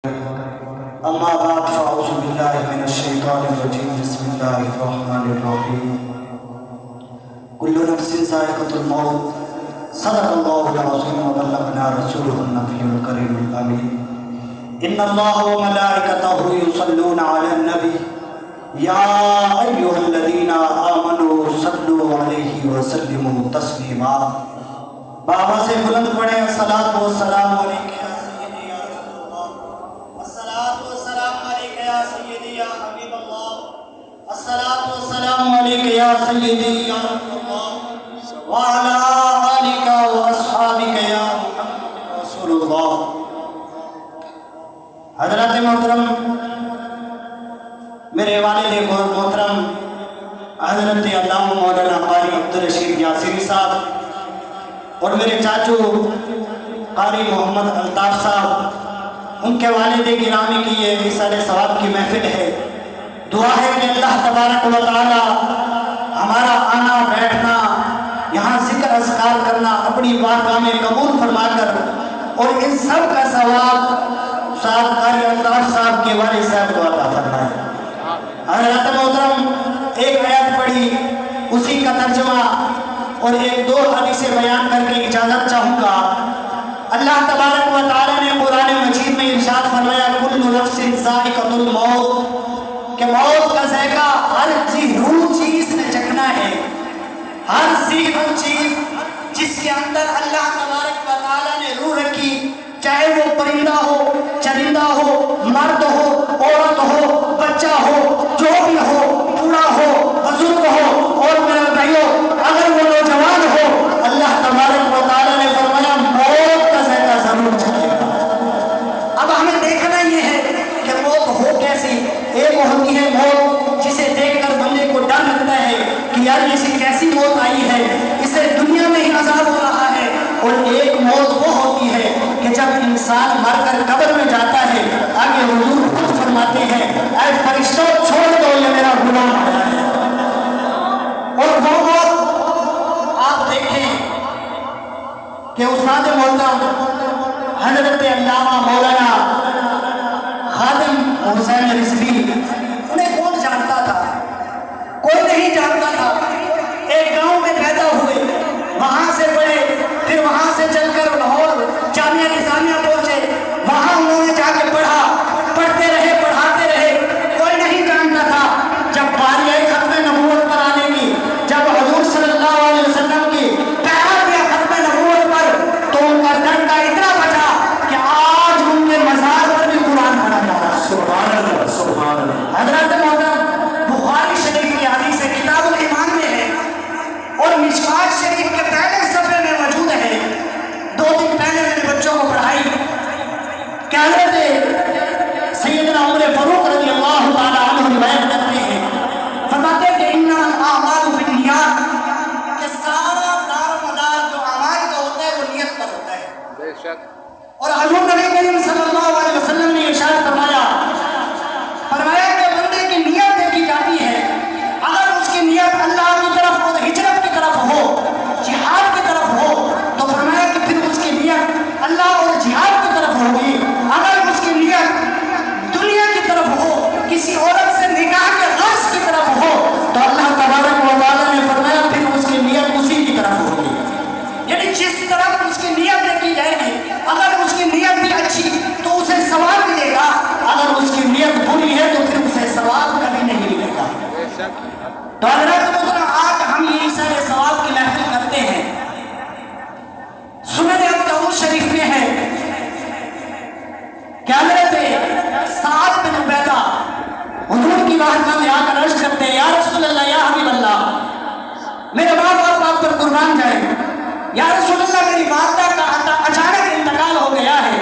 أما بعد فأعوذ بالله من الشيطان الرجيم بسم الله الرحمن الرحيم كل نفس ذائقة الموت صدق الله العظيم وبلغنا رسوله النبي الكريم الأمين إن الله وملائكته يصلون على النبي يا أيها الذين آمنوا صلوا عليه وسلموا تسليما بابا سے بلند پڑھیں الصلاۃ والسلام علیک الصلاة والسلام عليك يا سيدي يا رسول الله وعلى آلك وأصحابك يا محمد رسول الله. حضرات محترم، میرے والد محترم حضرت علامہ مولانا قاری عبدالرشید یاسری صاحب اور میرے چاچو قاری محمد الطاف صاحب، ان کے والد گرامی کی یہ ایصال ثواب کی محفل ہے. دعا ہے کہ اللہ تبارک و تعالی ہمارا آنا بیٹھنا، یہاں ذکر اذکار کرنا اپنی بارگاہ میں قبول فرما کر اور ان سب کا ثواب صاحب قاری الطاف صاحب کے والد صاحب کو عطا فرمائے. حضرات محترم، ایک آیت پڑھی، اسی کا ترجمہ اور ایک دو حدیث بیان کر کے اجازت چاہوں گا. اللہ تبارک و تعالی نے قرآن مجید میں ارشاد فرمایا کل نفس ذائقۃ الموت، کہ موت کا ذائقہ ہر روح چیز نے چکھنا ہے. ہر وہ چیز جس کے اندر اللہ تبارک و تعالی نے روح رکھی، چاہے وہ پرندہ ہو، چرندہ ہو، مرد ہو، عورت ہو، بچہ ہو، جو بھی ہو، بوڑھا ہو، بزرگ ہو، اور میرے بھائیو اگر وہ نوجوان ہو، اللہ تبارک و تعالی نے فرمایا موت کا ذائقہ ضرور چکھے گا. اب ہمیں دیکھنا یہ ہے کہ موت ہو کیسی. ایک ہوتی ہے موت جسے دیکھ کر بندے کو ڈر لگتا ہے کہ یار اسے کیسی موت آئی ہے، اسے دنیا میں ہی عذاب ہو رہا ہے. اور ایک موت وہ ہوتی ہے کہ جب انسان مر کر قبر میں جاتا ہے، آگے حضور خود فرماتے ہیں اے فرشتوں چھوڑ دو یہ میرا غلام آیا ہے. اور وہ موت آپ دیکھیں کہ استاد محترم حضرت علامہ مولانا خادم حسین رضوی، انہیں کون جانتا تھا؟ کوئی نہیں جانتا تھا. ایک گاؤں میں پیدا ہوئے، وہاں سے پڑھے، پھر وہاں سے چل کر لاہور جامعہ نظامیہ پہنچے، وہاں انہوں نے جا کے پڑھا، پڑھتے رہے، پڑھاتے رہے. کوئی نہیں جانتا تھا. جب باری آئی ختم نبوت پر آنے کی، جب حضور صلی اللہ علیہ وسلم کی پہرا دیا ختم نبوت پر، تو ان کا ڈنکا اتنا بچا کہ آج ان کے مزار پر بھی قرآن پڑھا جا رہا ہے. سبحان اللہ، سبحان اللہ. حضرت محترم بخاری شریف کی حدیث کتاب الایمان میں ہے اور مشکوٰۃ شریف کے پہلے صفحے میں موجود ہے. 2 دن پہلے میں نے بچوں کو پڑھائی کہ حضرت سیدنا عمر فاروق رضی اللہ تعالی عنہ روایت کرتے ہیں، فرماتے ہیں کہ انما الاعمال بالنیات، کہ سارا دار و مدار جو اعمال کا ہوتا ہے وہ نیت پر ہوتا ہے. بے شک. اور حضور نبی کریم صلی اللہ علیہ وسلم نے ارشاد فرمایا کہ بندے کی نیت دیکھی جاتی ہے. اگر اس کی نیت اللہ کی طرف اور ہجرت کی طرف ہو، جہاد کی طرف ہو، تو فرمایا کہ پھر اس کی نیت اللہ اور جہاد کی طرف ہوگی. اگر اس کی نیت دنیا کی طرف ہو، کسی عورت سے نکاح کے غرض کی طرف ہو، تو اللہ تبارک و تعالی نے فرمایا پھر اس کی نیت اسی کی طرف ہوگی. یعنی جس طرف اس کی نیت دیکھی جائے گی، اگر اس کی نیت بھی اچھی تو اسے ثواب ملے گا، اگر اس کی نیت بری ہے تو پھر اسے ثواب کبھی نہیں ملے گا. تو حضرات محترم آج ہم یہ ایصال ثواب کی محفل کرتے ہیں. سنن ابو داؤد شریف میں ہے کہ حضرت سعد بن عبیدہ حضور کی بارگاہ میں آ کر عرض کرتے ہیں یا رسول اللہ، یا حبیب اللہ، میرے ماں باپ آپ پر قربان جائیں. یا رسول اللہ میری والدہ کا اچانک انتقال ہو گیا ہے،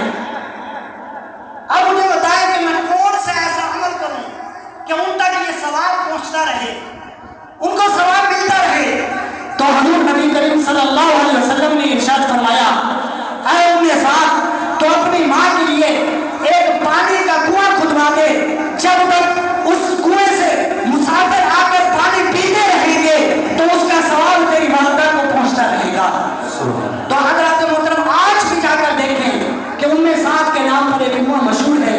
اب مجھے بتائیں کہ میں کون سے ایسا عمل کروں کہ ان تک یہ ثواب پہنچتا رہے، ان کو ثواب ملتا رہے. تو حضور نبی کریم صلی اللہ علیہ وسلم نے ارشاد فرمایا اے ام سعد، تو اپنی ماں کے لیے ایک پانی کا کنواں کھدوا دے، جب تک اس کنویں سے مسافر آ کر پانی پیتے رہیں گے تو اس کا ثواب تیری والدہ کو پہنچتا رہے گا. تو حضرات محترم آج بھی جا کر دیکھیں کہ ام سعد کے نام پر ایک کنواں مشہور ہے.